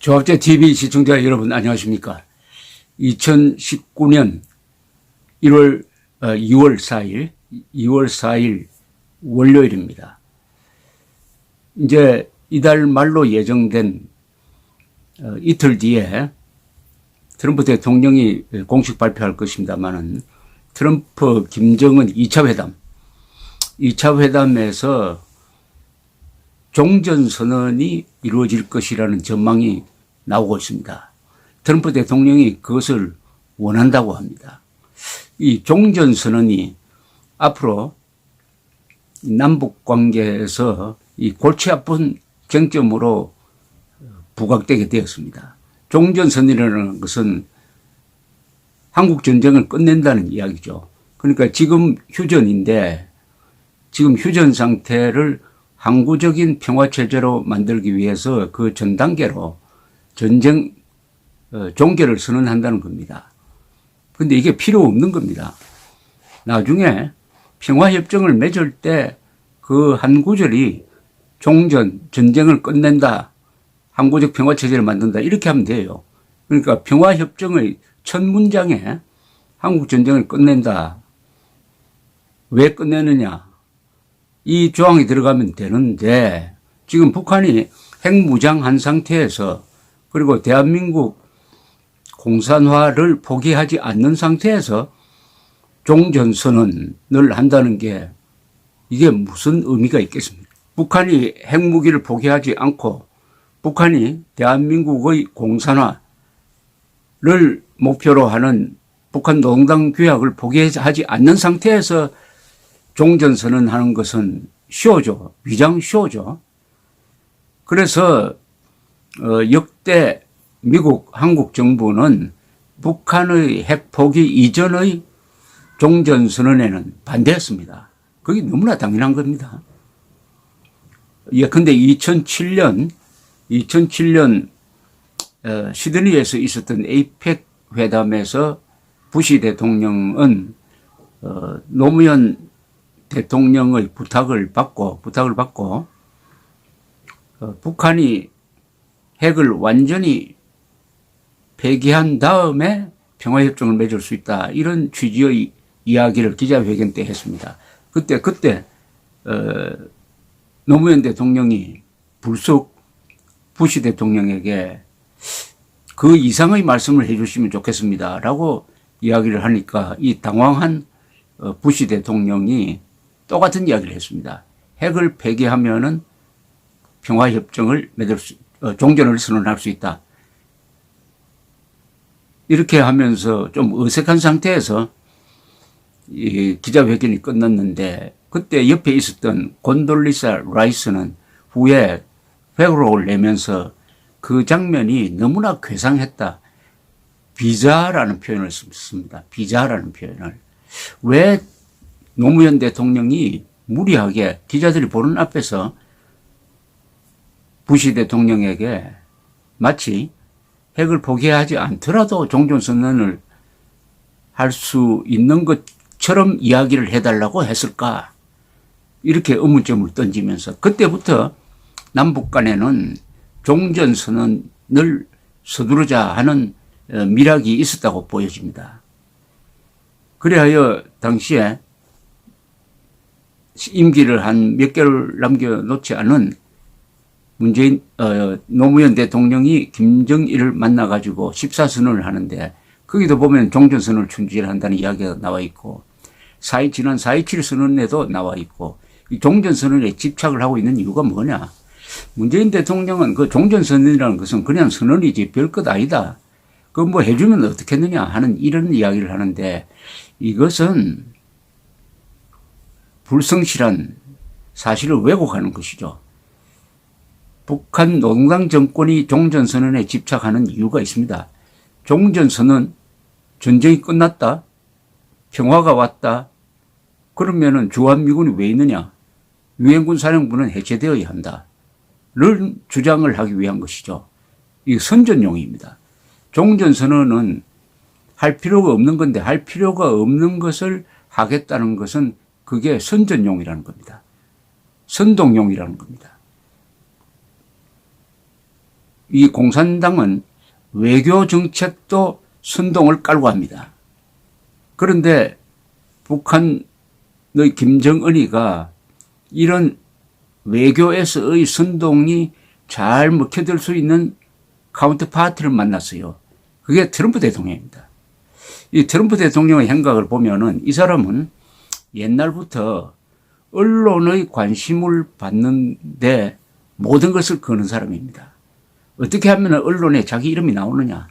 조합제TV 시청자 여러분 안녕하십니까. 2019년 2월 4일 월요일입니다. 이제 이달 말로 예정된 이틀 뒤에 트럼프 대통령이 공식 발표할 것입니다만은 트럼프 김정은 2차 회담에서 종전선언이 이루어질 것이라는 전망이 나오고 있습니다. 트럼프 대통령이 그것을 원한다고 합니다. 이 종전선언이 앞으로 남북 관계에서 이 골치 아픈 쟁점으로 부각되게 되었습니다. 종전선언이라는 것은 한국 전쟁을 끝낸다는 이야기죠. 그러니까 지금 휴전인데 지금 휴전 상태를 항구적인 평화체제로 만들기 위해서 그 전 단계로 전쟁 종결을 선언한다는 겁니다. 그런데 이게 필요 없는 겁니다. 나중에 평화협정을 맺을 때 그 한 구절이 전쟁을 끝낸다, 항구적 평화체제를 만든다 이렇게 하면 돼요. 그러니까 평화협정의 첫 문장에 한국 전쟁을 끝낸다. 왜 끝내느냐? 이 조항이 들어가면 되는데 지금 북한이 핵무장한 상태에서 그리고 대한민국 공산화를 포기하지 않는 상태에서 종전선언을 한다는 게 이게 무슨 의미가 있겠습니까? 북한이 핵무기를 포기하지 않고 북한이 대한민국의 공산화를 목표로 하는 북한 노동당 규약을 포기하지 않는 상태에서 종전선언하는 것은 쇼죠. 위장 쇼죠. 그래서 역대 미국, 한국 정부는 북한의 핵 포기 이전의 종전선언에는 반대했습니다. 그게 너무나 당연한 겁니다. 예, 근데 2007년 시드니에서 있었던 에이펙 회담에서 부시 대통령은 노무현 대통령의 부탁을 받고 북한이 핵을 완전히 폐기한 다음에 평화협정을 맺을 수 있다. 이런 취지의 이야기를 기자회견 때 했습니다. 그때 노무현 대통령이 불쑥 부시 대통령에게 그 이상의 말씀을 해 주시면 좋겠습니다. 라고 이야기를 하니까 이 당황한 부시 대통령이 똑같은 이야기를 했습니다. 핵을 폐기하면은 평화협정을 종전을 선언할 수 있다. 이렇게 하면서 좀 어색한 상태에서 이 기자회견이 끝났는데 그때 옆에 있었던 곤돌리사 라이스는 후에 회고록을 내면서 그 장면이 너무나 괴상했다. 비자라는 표현을 썼습니다. 비자라는 표현을. 왜 노무현 대통령이 무리하게 기자들이 보는 앞에서 부시 대통령에게 마치 핵을 포기하지 않더라도 종전선언을 할 수 있는 것처럼 이야기를 해달라고 했을까? 이렇게 의문점을 던지면서 그때부터 남북 간에는 종전선언을 서두르자 하는 밀학이 있었다고 보여집니다. 그래야 당시에 임기를 한 몇 개월 남겨놓지 않은 노무현 대통령이 김정일을 만나가지고 14선언을 하는데 거기도 보면 종전선언을 충실한다는 이야기가 나와 있고 지난 4.27 선언에도 나와 있고 이 종전선언에 집착을 하고 있는 이유가 뭐냐. 문재인 대통령은 그 종전선언이라는 것은 그냥 선언이지 별것 아니다. 그거 뭐 해주면 어떻겠느냐 하는 이런 이야기를 하는데 이것은 불성실한 사실을 왜곡하는 것이죠. 북한 노동당 정권이 종전선언에 집착하는 이유가 있습니다. 종전선언, 전쟁이 끝났다, 평화가 왔다, 그러면은 주한미군이 왜 있느냐? 유엔군 사령부는 해체되어야 한다. 를 주장을 하기 위한 것이죠. 이 선전용입니다. 종전선언은 할 필요가 없는 건데 할 필요가 없는 것을 하겠다는 것은 그게 선전용이라는 겁니다. 선동용이라는 겁니다. 이 공산당은 외교 정책도 선동을 깔고 합니다. 그런데 북한의 김정은이가 이런 외교에서의 선동이 잘 먹혀들 수 있는 카운터파트를 만났어요. 그게 트럼프 대통령입니다. 이 트럼프 대통령의 행각을 보면은 이 사람은 옛날부터 언론의 관심을 받는데 모든 것을 거는 사람입니다. 어떻게 하면 언론에 자기 이름이 나오느냐.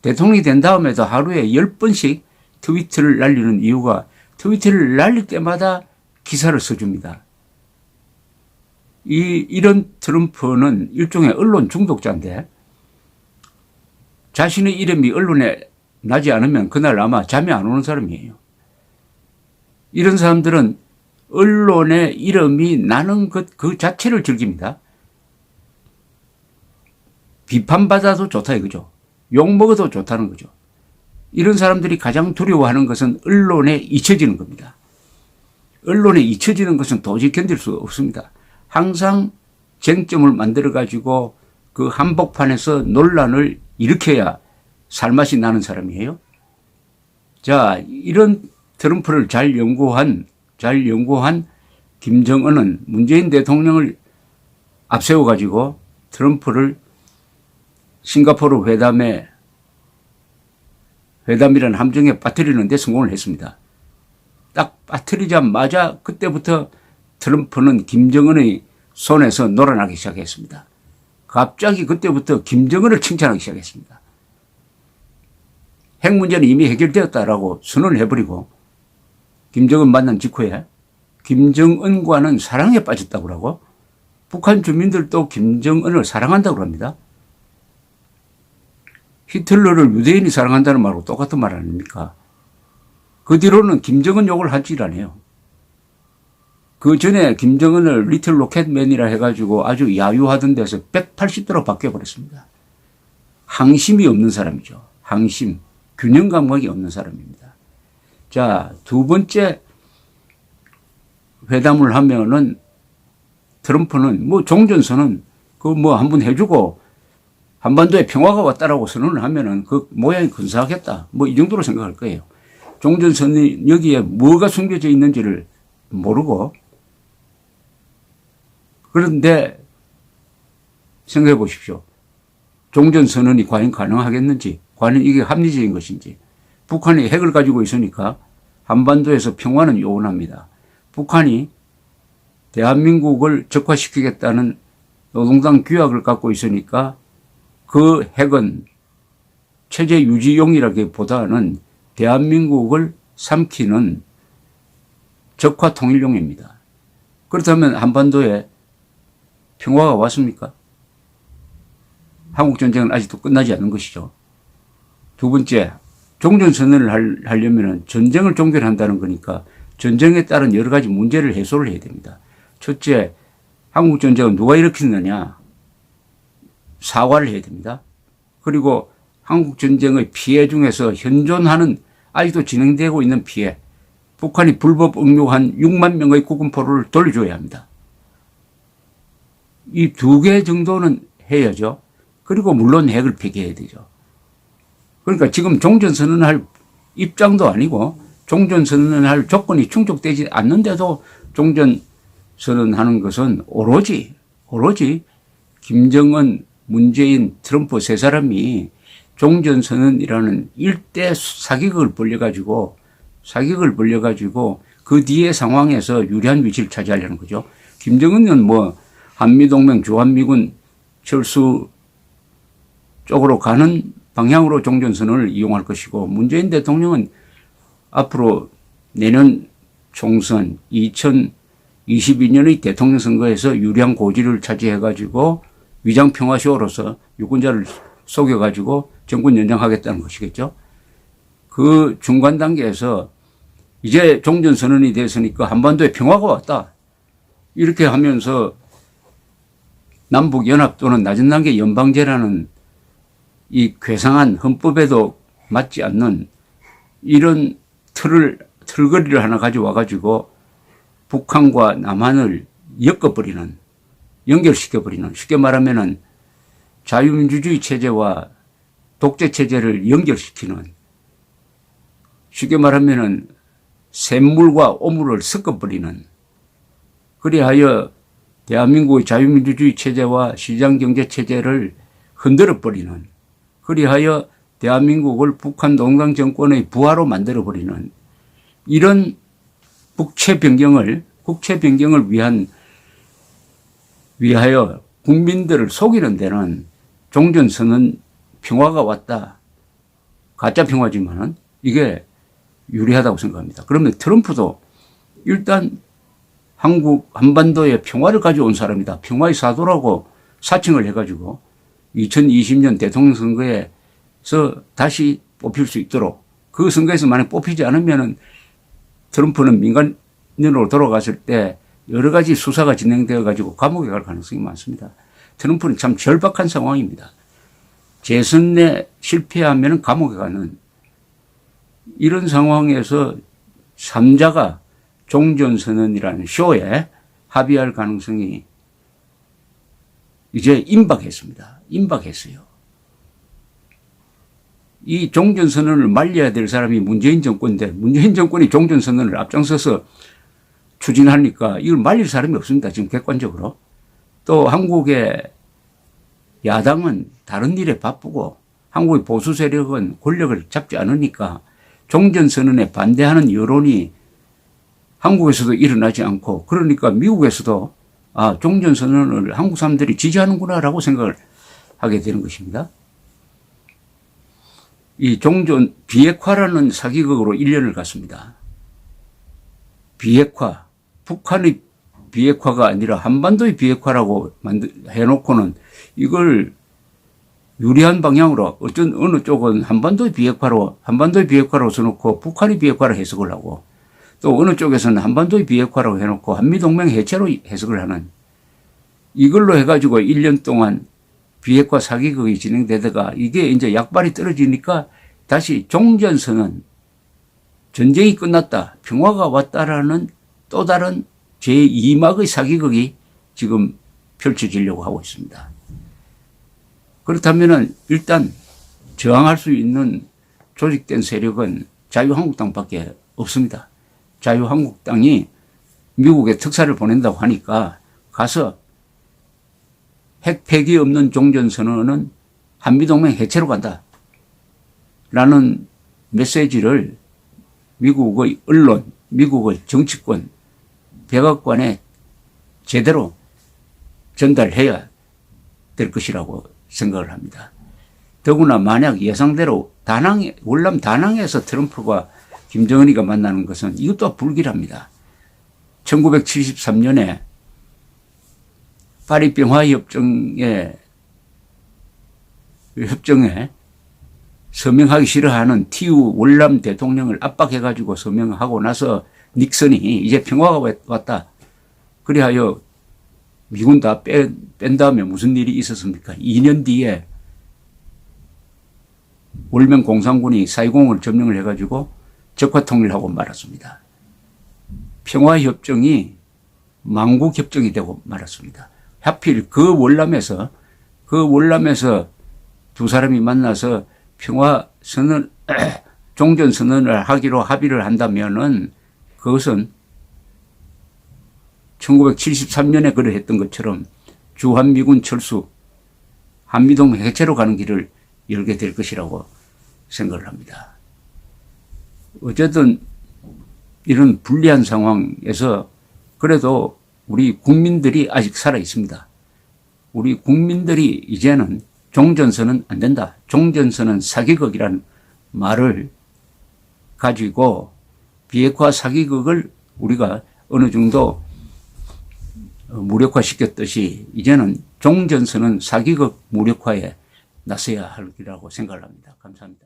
대통령이 된 다음에도 하루에 10번씩 트위터를 날리는 이유가 트위터를 날릴 때마다 기사를 써줍니다. 이런 트럼프는 일종의 언론 중독자인데 자신의 이름이 언론에 나지 않으면 그날 아마 잠이 안 오는 사람이에요. 이런 사람들은 언론에 이름이 나는 것 그 자체를 즐깁니다. 비판받아도 좋다 이거죠. 욕먹어도 좋다는 거죠. 이런 사람들이 가장 두려워하는 것은 언론에 잊혀지는 겁니다. 언론에 잊혀지는 것은 도저히 견딜 수 없습니다. 항상 쟁점을 만들어가지고 그 한복판에서 논란을 일으켜야 살맛이 나는 사람이에요. 자, 이런 트럼프를 잘 연구한 김정은은 문재인 대통령을 앞세워가지고 트럼프를 싱가포르 회담이라는 함정에 빠뜨리는 데 성공을 했습니다. 딱 빠뜨리자마자 그때부터 트럼프는 김정은의 손에서 놀아나기 시작했습니다. 갑자기 그때부터 김정은을 칭찬하기 시작했습니다. 핵 문제는 이미 해결되었다라고 선언을 해버리고 김정은 만난 직후에 김정은과는 사랑에 빠졌다고 하고 북한 주민들도 김정은을 사랑한다고 합니다. 히틀러를 유대인이 사랑한다는 말하고 똑같은 말 아닙니까? 그 뒤로는 김정은 욕을 하질 않아요. 그 전에 김정은을 리틀 로켓맨이라 해가지고 아주 야유하던 데서 180도로 바뀌어버렸습니다. 항심이 없는 사람이죠. 항심, 균형 감각이 없는 사람입니다. 자, 두 번째 회담을 하면은 트럼프는 뭐 종전선언 한번 해주고 한반도에 평화가 왔다라고 선언을 하면은 그 모양이 근사하겠다. 뭐 이 정도로 생각할 거예요. 종전선언이 여기에 뭐가 숨겨져 있는지를 모르고 그런데 생각해 보십시오. 종전선언이 과연 가능하겠는지, 과연 이게 합리적인 것인지. 북한이 핵을 가지고 있으니까 한반도에서 평화는 요원합니다. 북한이 대한민국을 적화시키겠다는 노동당 규약을 갖고 있으니까 그 핵은 체제 유지용이라기보다는 대한민국을 삼키는 적화 통일용입니다. 그렇다면 한반도에 평화가 왔습니까? 한국전쟁은 아직도 끝나지 않은 것이죠. 두 번째, 종전선언을 하려면 전쟁을 종결한다는 거니까 전쟁에 따른 여러 가지 문제를 해소를 해야 됩니다. 첫째, 한국전쟁은 누가 일으켰느냐? 사과를 해야 됩니다. 그리고 한국전쟁의 피해 중에서 현존하는 아직도 진행되고 있는 피해, 북한이 불법 응용한 6만 명의 구금포로를 돌려줘야 합니다. 이 두 개 정도는 해야죠. 그리고 물론 핵을 폐기해야 되죠. 그러니까 지금 종전선언할 입장도 아니고 종전선언할 조건이 충족되지 않는데도 종전선언하는 것은 오로지 김정은, 문재인, 트럼프 세 사람이 종전선언이라는 일대 사기극을 벌려가지고 그 뒤에 상황에서 유리한 위치를 차지하려는 거죠. 김정은은 뭐 한미동맹 주한미군 철수 쪽으로 가는 방향으로 종전선언을 이용할 것이고 문재인 대통령은 앞으로 내년 총선 2022년의 대통령 선거에서 유리한 고지를 차지해가지고 위장평화쇼로서 유권자를 속여가지고 정권 연장하겠다는 것이겠죠. 그 중간 단계에서 이제 종전선언이 됐으니까 한반도에 평화가 왔다. 이렇게 하면서 남북연합 또는 낮은 단계 연방제라는 이 괴상한 헌법에도 맞지 않는 이런 틀거리를 하나 가져와가지고 북한과 남한을 연결시켜버리는, 쉽게 말하면은 자유민주주의 체제와 독재 체제를 연결시키는, 쉽게 말하면은 샘물과 오물을 섞어버리는, 그리하여 대한민국의 자유민주주의 체제와 시장경제 체제를 흔들어버리는, 그리하여 대한민국을 북한 농당 정권의 부하로 만들어버리는 이런 국채 변경을 위하여 국민들을 속이는 데는 종전선언 평화가 왔다. 가짜 평화지만은 이게 유리하다고 생각합니다. 그러면 트럼프도 일단 한반도에 평화를 가져온 사람이다. 평화의 사도라고 사칭을 해가지고 2020년 대통령 선거에서 다시 뽑힐 수 있도록, 그 선거에서 만약 뽑히지 않으면은 트럼프는 민간인으로 돌아갔을 때 여러 가지 수사가 진행되어 가지고 감옥에 갈 가능성이 많습니다. 트럼프는 참 절박한 상황입니다. 재선에 실패하면 감옥에 가는 이런 상황에서 3자가 종전선언이라는 쇼에 합의할 가능성이 이제 임박했어요. 이 종전선언을 말려야 될 사람이 문재인 정권인데, 문재인 정권이 종전선언을 앞장서서 추진하니까 이걸 말릴 사람이 없습니다. 지금 객관적으로. 또 한국의 야당은 다른 일에 바쁘고 한국의 보수 세력은 권력을 잡지 않으니까 종전선언에 반대하는 여론이 한국에서도 일어나지 않고, 그러니까 미국에서도 종전선언을 한국 사람들이 지지하는구나라고 생각을 하게 되는 것입니다. 이 종전 비핵화라는 사기극으로 1년을 갔습니다. 비핵화, 북한의 비핵화가 아니라 한반도의 비핵화라고 해놓고는 이걸 유리한 방향으로 어느 쪽은 한반도의 비핵화로 써놓고 북한의 비핵화로 해석을 하고, 또 어느 쪽에서는 한반도의 비핵화라고 해놓고 한미동맹 해체로 해석을 하는, 이걸로 해가지고 1년 동안 비핵화 사기극이 진행되다가 이게 이제 약발이 떨어지니까 다시 종전선언, 전쟁이 끝났다, 평화가 왔다라는 또 다른 제2막의 사기극이 지금 펼쳐지려고 하고 있습니다. 그렇다면은 일단 저항할 수 있는 조직된 세력은 자유한국당밖에 없습니다. 자유한국당이 미국에 특사를 보낸다고 하니까 가서 핵 폐기 없는 종전선언은 한미동맹 해체로 간다 라는 메시지를 미국의 언론, 미국의 정치권, 백악관에 제대로 전달해야 될 것이라고 생각을 합니다. 더구나 만약 예상대로 월남 다낭에서 트럼프가 김정은이가 만나는 것은 이것도 불길합니다. 1973년에 파리 평화협정에 서명하기 싫어하는 TU 월남 대통령을 압박해가지고 서명하고 나서 닉슨이 이제 평화가 왔다. 그리하여 미군 다 뺀 다음에 무슨 일이 있었습니까? 2년 뒤에 월명 공산군이 사이공을 점령을 해가지고 적화통일하고 말았습니다. 평화협정이 망국협정이 되고 말았습니다. 하필 그 월남에서 두 사람이 만나서 평화선언, 종전선언을 하기로 합의를 한다면은 그것은 1973년에 그러했던 것처럼 주한미군 철수, 한미동맹 해체로 가는 길을 열게 될 것이라고 생각을 합니다. 어쨌든 이런 불리한 상황에서 그래도 우리 국민들이 아직 살아 있습니다. 우리 국민들이 이제는 종전선언은 안 된다, 종전선언은 사기극이라는 말을 가지고 비핵화 사기극을 우리가 어느 정도 무력화시켰듯이 이제는 종전선언 사기극 무력화에 나서야 할 일이라고 생각을 합니다. 감사합니다.